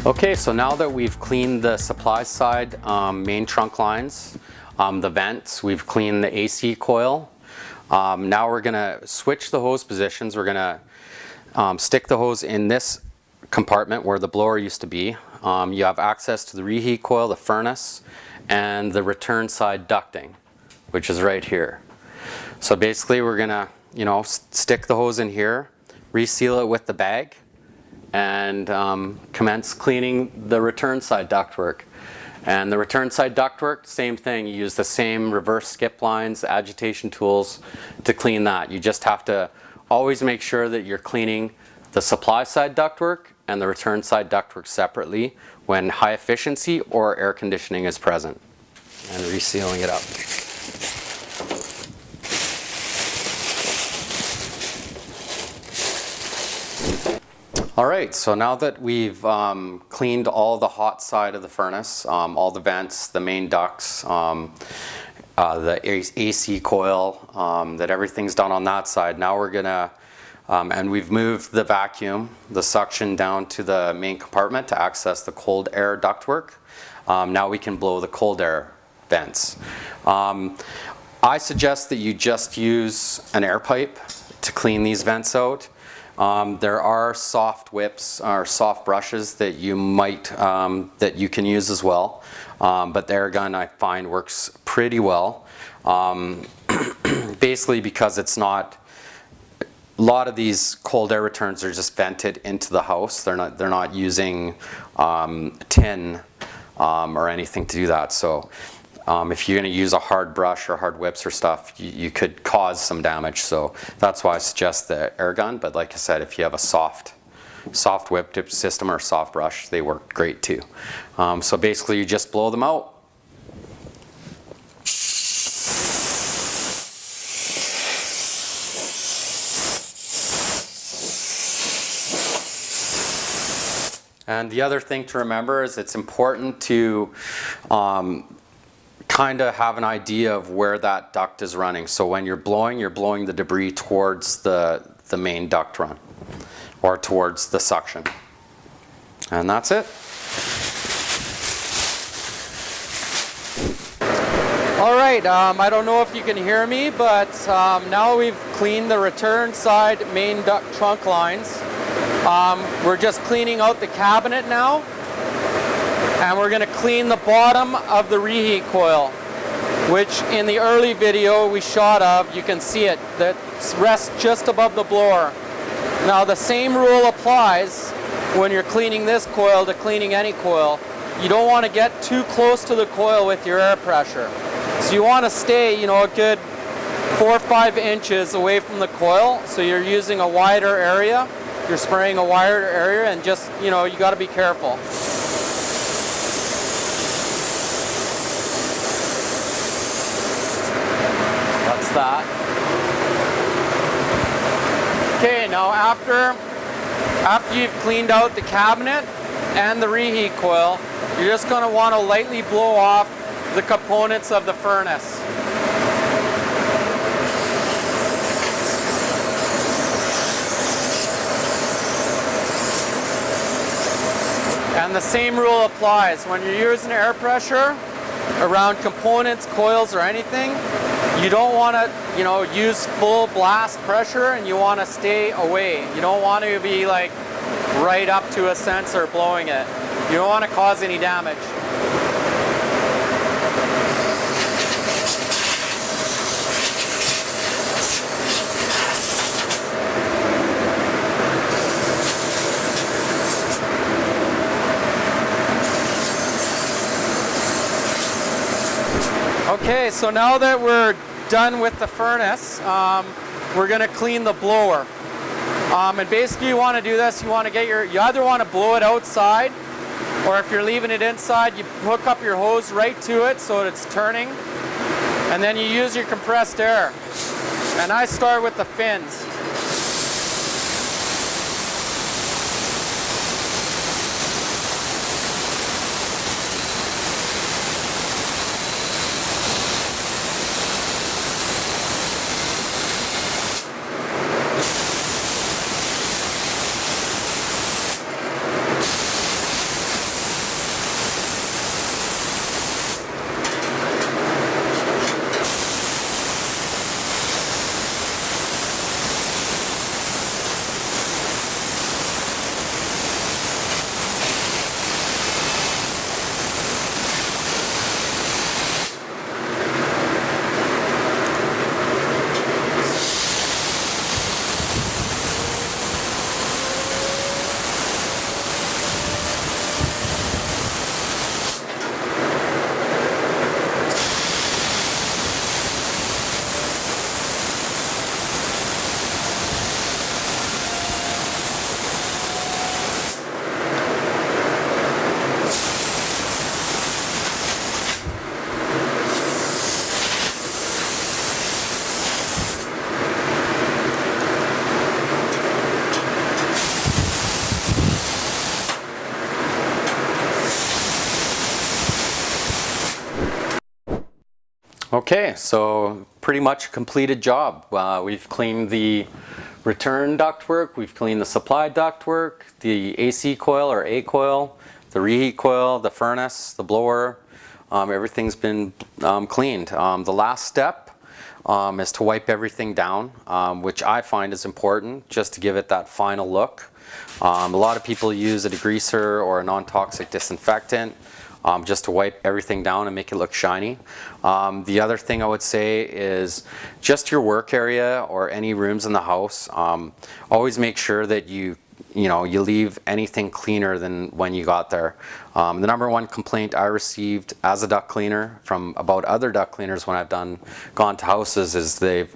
Okay, so now that we've cleaned the supply side main trunk lines, the vents, we've cleaned the AC coil. Now we're gonna switch the hose positions. We're gonna stick the hose in this compartment where the blower used to be. You have access to the reheat coil, the furnace, and the return side ducting, which is right here. So basically we're gonna, stick the hose in here, reseal it with the bag, and commence cleaning the return side ductwork. And the return side ductwork, same thing. You use the same reverse skip lines, agitation tools to clean that. You just have to always make sure that you're cleaning the supply side ductwork and the return side ductwork separately when high efficiency or air conditioning is present. And resealing it up. Alright, so now that we've cleaned all the hot side of the furnace, all the vents, the main ducts, the AC coil, that everything's done on that side, now we're gonna, and we've moved the vacuum, the suction down to the main compartment to access the cold air ductwork. Now we can blow the cold air vents. I suggest that you just use an air pipe to clean these vents out. There are soft whips or soft brushes that you might that you can use as well, but the air gun I find works pretty well. Basically because it's not, a lot of these cold air returns are just vented into the house. They're not using tin or anything to do that. So if you're going to use a hard brush or hard whips or stuff, you could cause some damage. So that's why I suggest the air gun. But like I said, if you have a soft whip tip system or soft brush, they work great too. So basically you just blow them out. And the other thing to remember is it's important to kind of have an idea of where that duct is running. So when you're blowing the debris towards the main duct run or towards the suction. And that's it. All right, I don't know if you can hear me, but now we've cleaned the return side main duct trunk lines. We're just cleaning out the cabinet now. And we're going to clean the bottom of the reheat coil, which in the early video we shot of, you can see it, that rests just above the blower. Now the same rule applies when you're cleaning this coil to cleaning any coil. You don't want to get too close to the coil with your air pressure. So you want to stay, a good 4 or 5 inches away from the coil, so you're using a wider area. You're spraying a wider area, and just, you got to be careful. That's that. Okay, now after you've cleaned out the cabinet and the reheat coil, you're just going to want to lightly blow off the components of the furnace. And the same rule applies. When you're using air pressure around components, coils, or anything, you don't want to, use full blast pressure, and you want to stay away. You don't want to be like right up to a sensor blowing it. You don't want to cause any damage. Okay, so now that we're done with the furnace, we're going to clean the blower. And basically you want to do this, you either want to blow it outside, or if you're leaving it inside, you hook up your hose right to it so it's turning, and then you use your compressed air. And I start with the fins. Okay, so pretty much a completed job. We've cleaned the return ductwork, we've cleaned the supply ductwork, the AC coil or A coil, the reheat coil, the furnace, the blower. Everything's been cleaned. The last step is to wipe everything down, which I find is important just to give it that final look. A lot of people use a degreaser or a non-toxic disinfectant just to wipe everything down and make it look shiny. The other thing I would say is just your work area or any rooms in the house, always make sure that you leave anything cleaner than when you got there. The number one complaint I received as a duct cleaner from about other duct cleaners when I've gone to houses is they've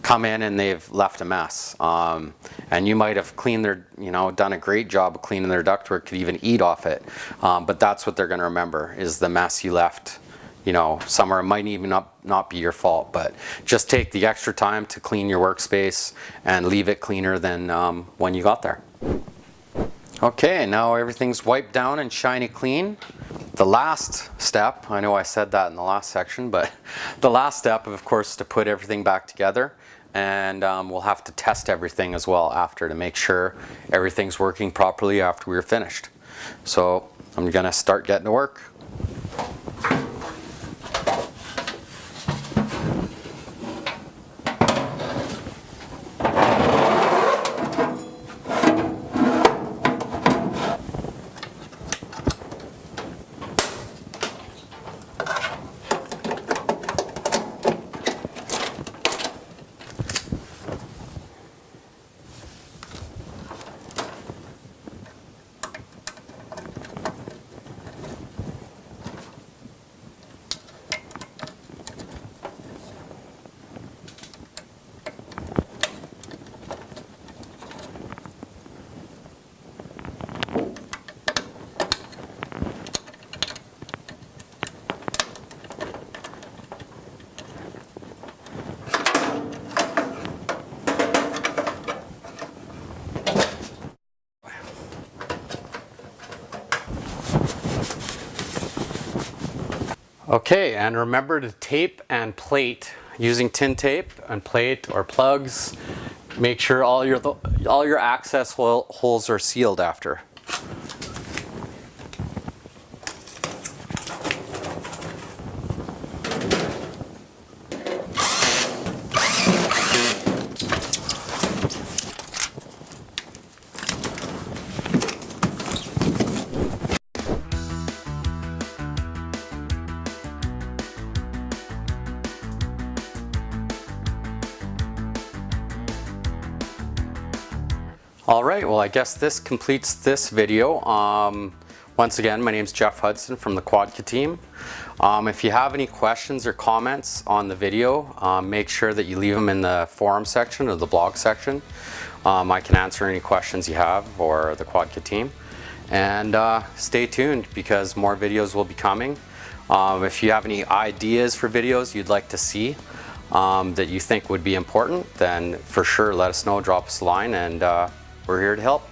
come in and they've left a mess. And you might have cleaned their, done a great job of cleaning their ductwork, could even eat off it. But that's what they're going to remember is the mess you left somewhere. It might even not be your fault, but just take the extra time to clean your workspace and leave it cleaner than when you got there. Okay, now everything's wiped down and shiny clean. The last step, I know I said that in the last section, but the last step, of course, is to put everything back together, and we'll have to test everything as well after to make sure everything's working properly after we're finished. So I'm gonna start getting to work. Okay, and remember to tape and plate using tin tape and plate or plugs. Make sure all your access holes are sealed after. All right, well, I guess this completes this video. Once again, my name is Jeff Hudson from the QUADCA team. If you have any questions or comments on the video, make sure that you leave them in the forum section or the blog section. I can answer any questions you have or the QUADCA team. And stay tuned because more videos will be coming. If you have any ideas for videos you'd like to see that you think would be important, then for sure let us know, drop us a line, and we're here to help.